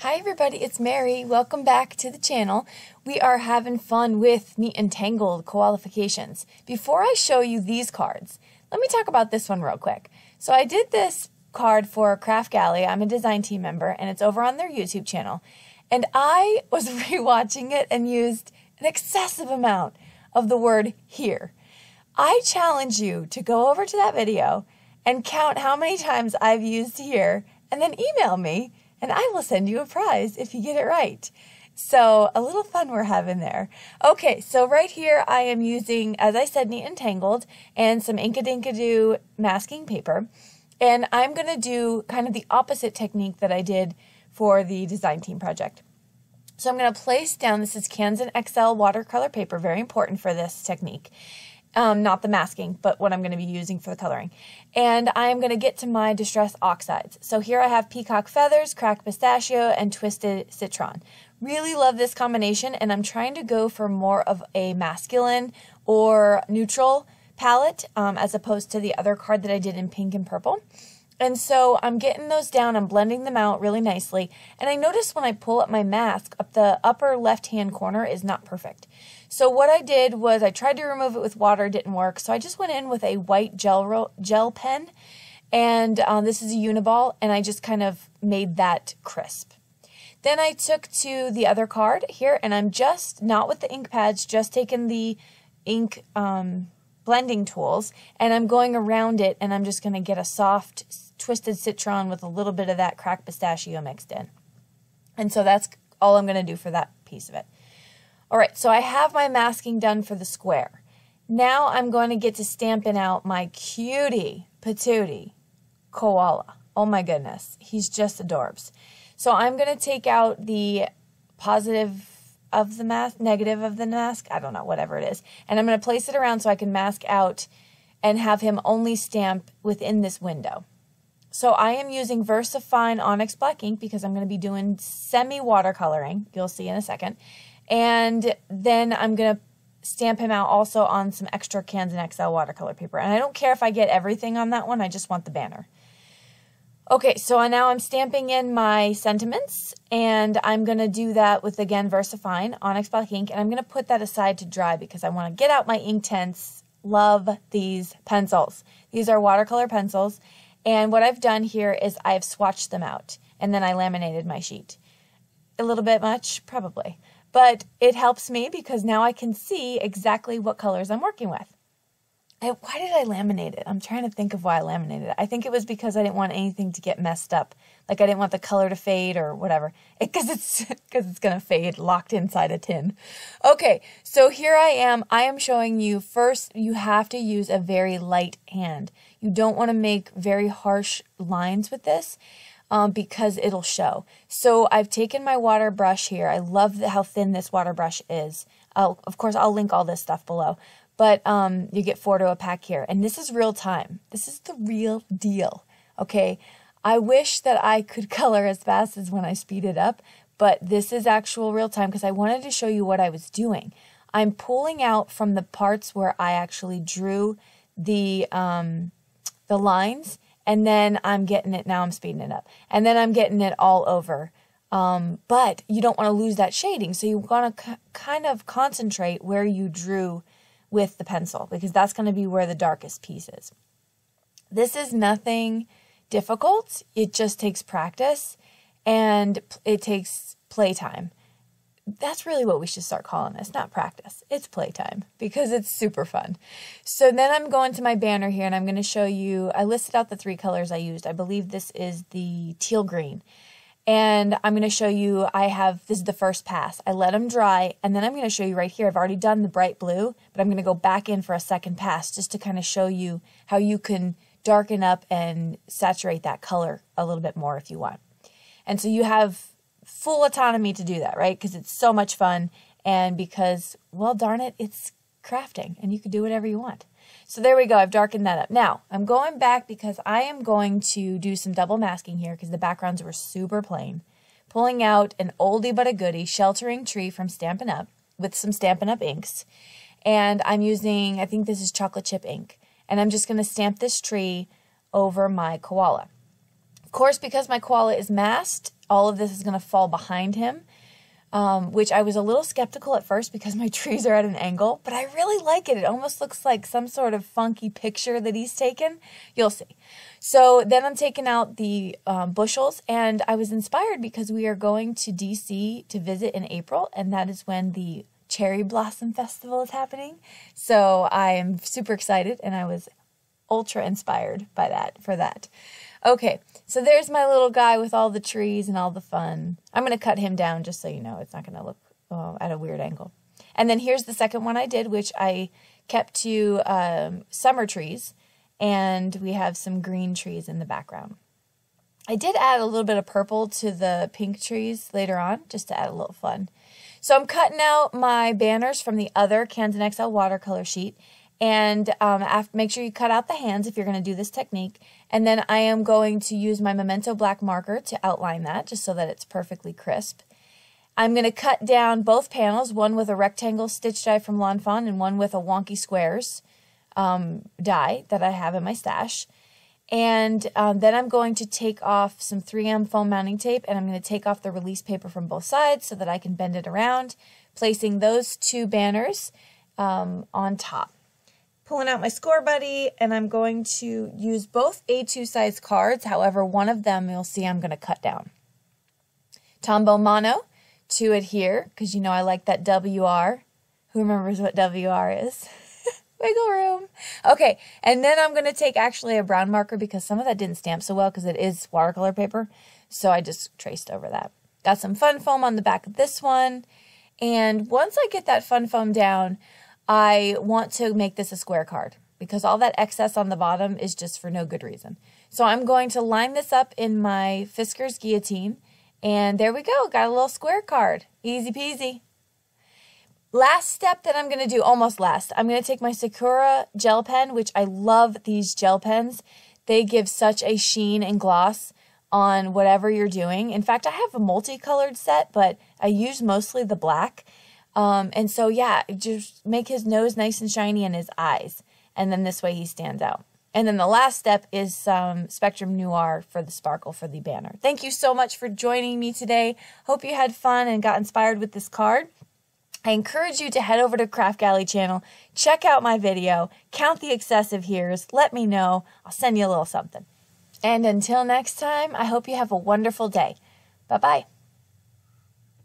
Hi everybody, it's Mary. Welcome back to the channel. We are having fun with Neat and Tangled Koalifications. Before I show you these cards, let me talk about this one real quick. So I did this card for Craft Galley. I'm a design team member and it's over on their YouTube channel. And I was rewatching it and used an excessive amount of the word here. I challenge you to go over to that video and count how many times I've used here and then email me. And I will send you a prize if you get it right. So a little fun we're having there. Okay, so right here I am using, as I said, Neat and Tangled and some Inkadinkado masking paper. And I'm going to do kind of the opposite technique that I did for the design team project. So I'm going to place down, this is Kansan XL watercolor paper, very important for this technique. Not the masking, but what I'm going to be using for the coloring. And I'm going to get to my Distress Oxides. So here I have Peacock Feathers, Cracked Pistachio, and Twisted Citron. Really love this combination, and I'm trying to go for more of a masculine or neutral palette as opposed to the other card that I did in pink and purple. And so I'm getting those down, I'm blending them out really nicely, and I notice when I pull up my mask, up the upper left-hand corner is not perfect. So what I did was I tried to remove it with water, it didn't work, so I just went in with a white gel pen, and this is a Uniball, and I just kind of made that crisp. Then I took to the other card here, and I'm just, not with the ink pads, just taking the ink blending tools, and I'm going around it, and I'm just going to get a soft Twisted Citron with a little bit of that Cracked Pistachio mixed in. And so that's all I'm going to do for that piece of it. Alright, so I have my masking done for the square. Now I'm going to get to stamping out my cutie patootie koala. Oh my goodness, he's just adorbs. So I'm going to take out the positive of the mask, negative of the mask, I don't know, whatever it is. And I'm going to place it around so I can mask out and have him only stamp within this window. So I am using VersaFine Onyx Black ink because I'm going to be doing semi-watercoloring, you'll see in a second. And then I'm going to stamp him out also on some extra Kansan XL watercolor paper. And I don't care if I get everything on that one, I just want the banner. Okay, so now I'm stamping in my sentiments, and I'm going to do that with, again, VersaFine Onyx Black ink, and I'm going to put that aside to dry because I want to get out my Inktense. Love these pencils. These are watercolor pencils, and what I've done here is I've swatched them out, and then I laminated my sheet. A little bit much? Probably. But it helps me because now I can see exactly what colors I'm working with. Why did I laminate it? I'm trying to think of why I laminated it. I think it was because I didn't want anything to get messed up. Like I didn't want the color to fade or whatever. Because it's going to fade locked inside a tin. Okay, so here I am showing you first you have to use a very light hand. You don't want to make very harsh lines with this. Because it'll show. So I've taken my water brush here. I love how thin this water brush is. Of course, I'll link all this stuff below. But you get 4 to a pack here. And this is real time. This is the real deal. Okay? I wish that I could color as fast as when I speed it up. But this is actual real time because I wanted to show you what I was doing. I'm pulling out from the parts where I actually drew the lines. And then I'm getting it, now I'm speeding it up. And then I'm getting it all over. But you don't want to lose that shading. So you want to kind of concentrate where you drew with the pencil. Because that's going to be where the darkest piece is. This is nothing difficult. It just takes practice. And it takes playtime. That's really what we should start calling this. Not practice. It's playtime because it's super fun. So then I'm going to my banner here and I'm going to show you, I listed out the 3 colors I used. I believe this is the teal green. And I'm going to show you, this is the first pass. I let them dry and then I'm going to show you right here. I've already done the bright blue, but I'm going to go back in for a second pass just to kind of show you how you can darken up and saturate that color a little bit more if you want. And so you have full autonomy to do that, right? Because it's so much fun and because, well, darn it, it's crafting and you can do whatever you want. So there we go. I've darkened that up. Now, I'm going back because I am going to do some double masking here because the backgrounds were super plain. Pulling out an oldie but a goodie Sheltering Tree from Stampin' Up! With some Stampin' Up! Inks. And I'm using, I think this is chocolate chip ink. And I'm just going to stamp this tree over my koala. course, because my koala is masked, all of this is going to fall behind him, which I was a little skeptical at first because my trees are at an angle, but I really like it. It almost looks like some sort of funky picture that he's taken. You'll see. So then I'm taking out the bushels, and I was inspired because we are going to DC to visit in April, and that is when the Cherry Blossom Festival is happening. So I am super excited, and I was ultra inspired by that for that. Okay, so there's my little guy with all the trees and all the fun. I'm going to cut him down just so you know. It's not going to look at a weird angle. And then here's the second one I did, which I kept to summer trees, and we have some green trees in the background. I did add a little bit of purple to the pink trees later on, just to add a little fun. So I'm cutting out my banners from the other Canson XL watercolor sheet. And make sure you cut out the hands if you're going to do this technique. And then I am going to use my Memento black marker to outline that, just so that it's perfectly crisp. I'm going to cut down both panels, one with a rectangle stitch die from Lawn Fawn and one with a wonky squares die that I have in my stash. And then I'm going to take off some 3M foam mounting tape, and I'm going to take off the release paper from both sides so that I can bend it around, placing those two banners on top. Pulling out my Score Buddy, and I'm going to use both A2 size cards. However, one of them you'll see I'm going to cut down. Tombow Mono to adhere, because you know I like that WR. Who remembers what WR is? Wiggle room. Okay, and then I'm going to take actually a brown marker because some of that didn't stamp so well because it is watercolor paper. So I just traced over that. Got some fun foam on the back of this one. And once I get that fun foam down, I want to make this a square card because all that excess on the bottom is just for no good reason. So I'm going to line this up in my Fisker's guillotine, and there we go. Got a little square card. Easy peasy. Last step that I'm going to do, almost last, I'm going to take my Sakura gel pen, which I love these gel pens. They give such a sheen and gloss on whatever you're doing. In fact, I have a multicolored set, but I use mostly the black. And so, yeah, just make his nose nice and shiny and his eyes. And then this way he stands out. And then the last step is some Spectrum Noir for the sparkle for the banner. Thank you so much for joining me today. Hope you had fun and got inspired with this card. I encourage you to head over to Craft Galley channel, check out my video, count the excessive heres, let me know. I'll send you a little something. And until next time, I hope you have a wonderful day. Bye-bye.